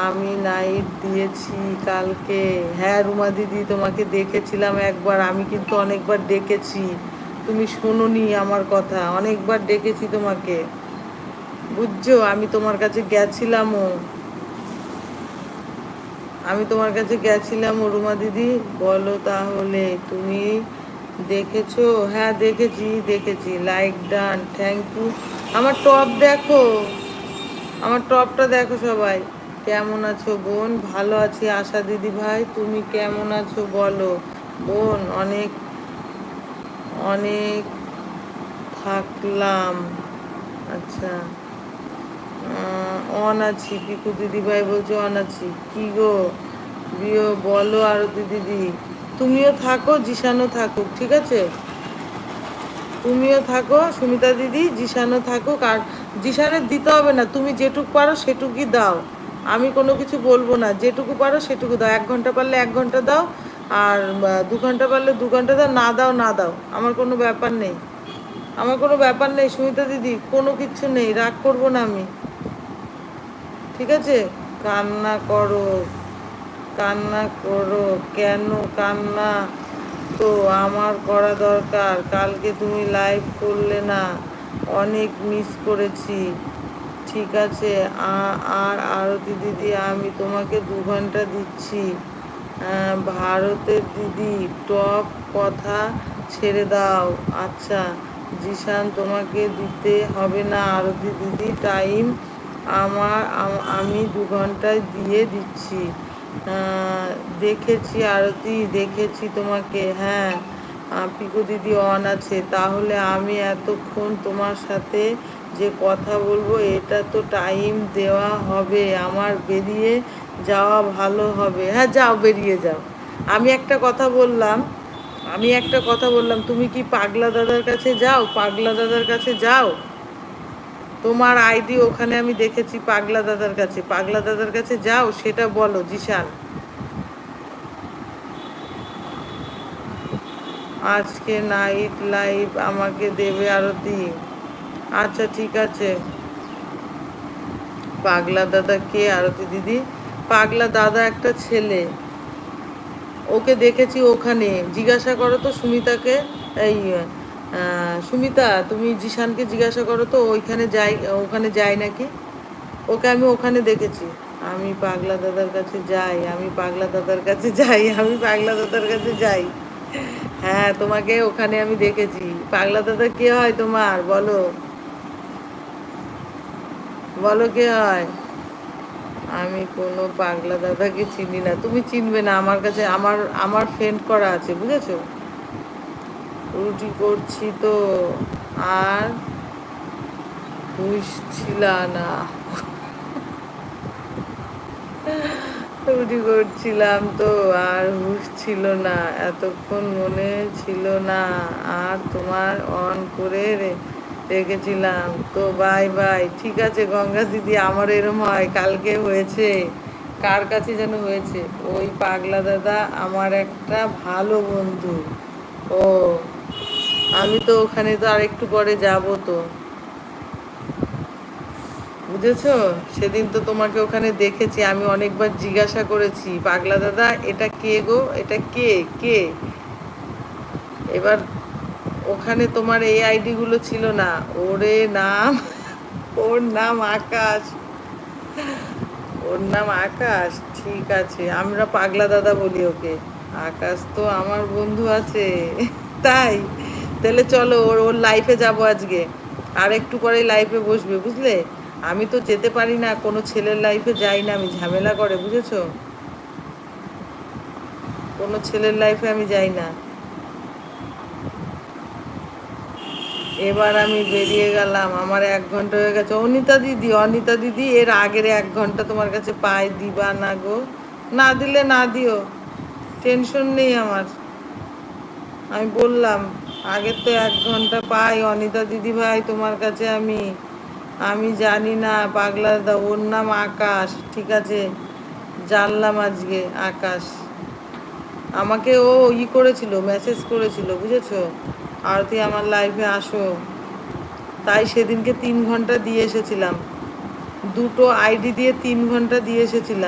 আমি নাইট দিয়েছি কালকে। হ্যাঁ রুমা দিদি, তোমাকে দেখেছিলাম একবার, আমি কিন্তু অনেকবার ডেকেছি, তুমি শোনোনি আমার কথা, অনেকবার ডেকেছি তোমাকে, বুঝছো? আমি তোমার কাছে গেছিলামও, আমি তোমার কাছে গেছিলামও রুমা দিদি। বলো তাহলে, তুমি দেখেছো? হ্যাঁ দেখেছি দেখেছি, লাইক ডান, থ্যাংক ইউ। আমার টপ দেখো, আমার টপটা দেখো সবাই। কেমন আছো বোন? ভালো আছি আশা দিদি ভাই, তুমি কেমন আছো বলো বোন? অনেক অনেক থাকলাম। আচ্ছা, অন আছি, পিকু দিদি ভাই বলছে অন আছি। কি গো বিয়ে বলো আরতি দিদি, তুমিও থাকো, জিসানও থাকুক, ঠিক আছে? তুমিও থাকো সুমিতা দিদি, জিসানও থাকুক। আর জিসানের দিতে হবে না, তুমি যেটুক পারো সেটুকুই দাও, আমি কোনো কিছু বলবো না, যেটুকু পারো সেটুকু দাও। 1 ঘন্টা পারলে 1 ঘন্টা দাও, আর 2 ঘন্টা পারলে 2 ঘন্টা দাও, না দাও না দাও, আমার কোনো ব্যাপার নেই, আমার কোনো ব্যাপার নেই সুমিতা দিদি, কোনো কিচ্ছু নেই, রাগ করবো না আমি, ঠিক আছে? কান্না করো, কান্না করো কেন? কান্না তো আমার করা দরকার, কালকে তুমি লাইভ করলে না, অনেক মিস করেছি, ঠিক আছে? আর আরতি দিদি, আমি তোমাকে 2 ঘন্টা দিচ্ছি। ভারতের দিদি, টপ কথা ছেড়ে দাও। আচ্ছা জিসান, তোমাকে দিতে হবে না আরতি দিদি, টাইম আমি 2 ঘন্টায় দিয়ে দিচ্ছি। দেখেছি আরতি, দেখেছি তোমাকে, হ্যাঁ। পিকু দিদি অন আছে, তাহলে আমি এতক্ষণ তোমার সাথে যে কথা বলবো, এটা তো টাইম দেওয়া হবে আমার, বেরিয়ে যাওয়া ভালো হবে। হ্যাঁ যাও, বেরিয়ে যাও। আমি একটা কথা বললাম, আমি একটা কথা বললাম, তুমি কি পাগলা দাদার কাছে যাও? পাগলা দাদার কাছে যাও, তোমার আইডি ওখানে আমি দেখেছি, পাগলা দাদার কাছে, পাগলা দাদার কাছে যাও, সেটা বলো জিশান। আজকে নাইট লাইভ আমাকে দেবে আরতি? আচ্ছা ঠিক আছে। পাগলা দাদা কে আরতি দিদি? পাগলা দাদা একটা ছেলে, ওকে দেখেছি ওখানে, জিজ্ঞাসা করো তো সুমিতাকে। এই সুমিতা, তুমি জিশানকে জিজ্ঞাসা করো তো ওইখানে যাই, ওখানে যাই নাকি, ওকে আমি ওখানে দেখেছি। আমি পাগলা দাদার কাছে যাই, আমি পাগলা দাদার কাছে যাই, আমি পাগলা দাদার কাছে যাই। হ্যাঁ তোমাকে ওখানে আমি দেখেছি। পাগলা দাদা কে হয় তোমার বলো, বলো কে হয়? আমি কোনো পাগলা দাদাকে চিনি না, তুমি চিনবে না, আমার কাছে আমার আমার ফ্রেন্ড করা আছে, বুঝেছো? রুটি করছি তো, আর ছিল না, রুটি করছিলাম তো, আর হুঁশ ছিল না, এতক্ষণ মনে ছিল না, আর তোমার অন করে রেখেছিলাম তো, বাই বাই। ঠিক আছে গঙ্গা দিদি, আমার এরম হয়, কালকে হয়েছে, কার কাছে যেন হয়েছে, ওই পাগলা দাদা আমার একটা ভালো বন্ধু। ও, আমি তো ওখানে তো আর একটু পরে যাব তো, বুঝেছো? সেদিন তো তোমাকে ওখানে দেখেছি, আমি অনেকবার জিজ্ঞাসা করেছি, পাগলা দাদা এটা কে গো, এটা কে, কে? এবার ওখানে তোমার এই আইডি গুলো ছিল না, ওরে নাম, ওর নাম আকাশ, ওর নাম আকাশ, ঠিক আছে, আমরা পাগলা দাদা বলি ওকে। আকাশ তো আমার বন্ধু আছে, তাই? তাহলে চলো ওর ওর লাইফে যাবো আজকে, আর একটু পরে লাইফে বসবে, বুঝলে? আমি তো যেতে পারি না, কোনো ছেলের লাইফে যাই না, আমি ঝামেলা করে, বুঝেছো? কোনো ছেলের লাইফে আমি যাই না। এবার আমি বেরিয়ে গেলাম, আমার 1 ঘন্টা হয়ে গেছে। অনিতা দিদি, অনিতা দিদি, এর আগের 1 ঘন্টা তোমার কাছে পাই, দিবা না গো? না দিলে না দিও, টেনশন নেই আমার, আমি বললাম আগের তো 1 ঘন্টা পাই অনিতা দিদি ভাই তোমার কাছে আমি, আমি জানি না পাগলা দাদা, ওর নাম আকাশ, ঠিক আছে, জানলাম আজকে আকাশ, আমাকে ও করেছিল, মেসেজ করেছিল, বুঝেছো? আরতি আমার লাইফে আসো, তাই সেদিনকে 3 ঘন্টা দিয়ে এসেছিলাম, দুটো আইডি দিয়ে 3 ঘন্টা দিয়ে এসেছিলাম।